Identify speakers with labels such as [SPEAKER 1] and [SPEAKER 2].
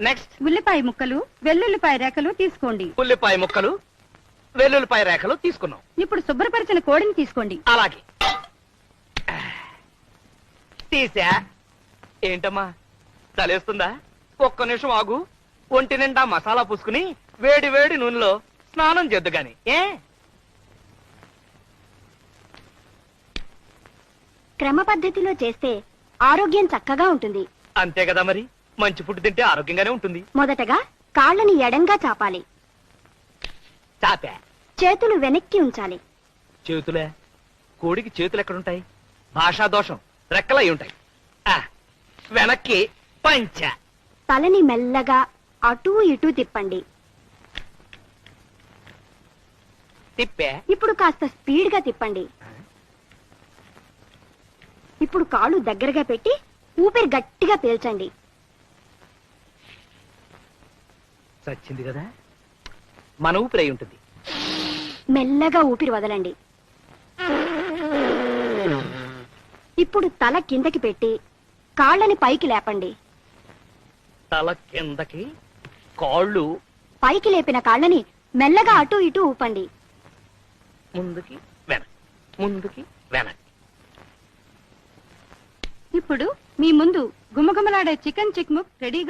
[SPEAKER 1] Next
[SPEAKER 2] ఉల్లిపాయ ముక్కలు వెల్లుల్లిపాయ రేఖలు తీసుకోండి.
[SPEAKER 1] ఉల్లిపాయ ముక్కలు వెల్లుల్లిపాయ రేఖలు తీసుకున్నాం.
[SPEAKER 2] ఇప్పుడు శుభ్రపరిచిన కోడిని తీసుకోండి.
[SPEAKER 1] అలాగే తీసా. ఏంటమ్మా చలేస్తుందా? ఒక్క నిమిషం ఆగు. ఒంటి నిండా మసాలా పూసుకుని వేడి వేడి నూనెలో స్నానం చేద్దు గాని.
[SPEAKER 3] క్రమ పద్ధతిలో చేస్తే ఆరోగ్యం చక్కగా ఉంటుంది.
[SPEAKER 1] అంతే కదా మరి. మంచి ఫుడ్ తింటే ఆరోగ్యంగానే ఉంటుంది.
[SPEAKER 3] మొదటగా కాళ్ళని ఎడంగా చాపాలి.
[SPEAKER 1] చాపా.
[SPEAKER 3] చేతులు వెనక్కి ఉంచాలి.
[SPEAKER 1] చేతులే? కోడికి చేతులు ఎక్కడుంటాయి? భాషా దోషం. రెక్కలై ఉంటాయి. వెనక్కి పంచ.
[SPEAKER 3] తలని మెల్లగా అటూ ఇటూ తిప్పండి.
[SPEAKER 1] తిప్పే.
[SPEAKER 3] ఇప్పుడు కాస్త స్పీడ్ గా తిప్పండి. ఇప్పుడు కాళ్ళు దగ్గరగా పెట్టి ఊపిరి గట్టిగా పీల్చండి.
[SPEAKER 1] చచ్చింది కదా. మన ఊపిరి అయి ఉంటుంది.
[SPEAKER 3] మెల్లగా ఊపిరి వదలండి. ఇప్పుడు తల కిందకి పెట్టి కాళ్ళని పైకి లేపండి.
[SPEAKER 1] తల కిందకి, కాళ్ళు
[SPEAKER 3] పైకి లేపిన కాళ్ళని మెల్లగా అటూ ఇటూ ఊపండి.
[SPEAKER 1] ముందుకి వెనక్కి, ముందుకి వెనక్కి.
[SPEAKER 2] ఇప్పుడు మీ ముందు గుమగుమలాడే చికెన్ చిక్ముక్ రెడీగా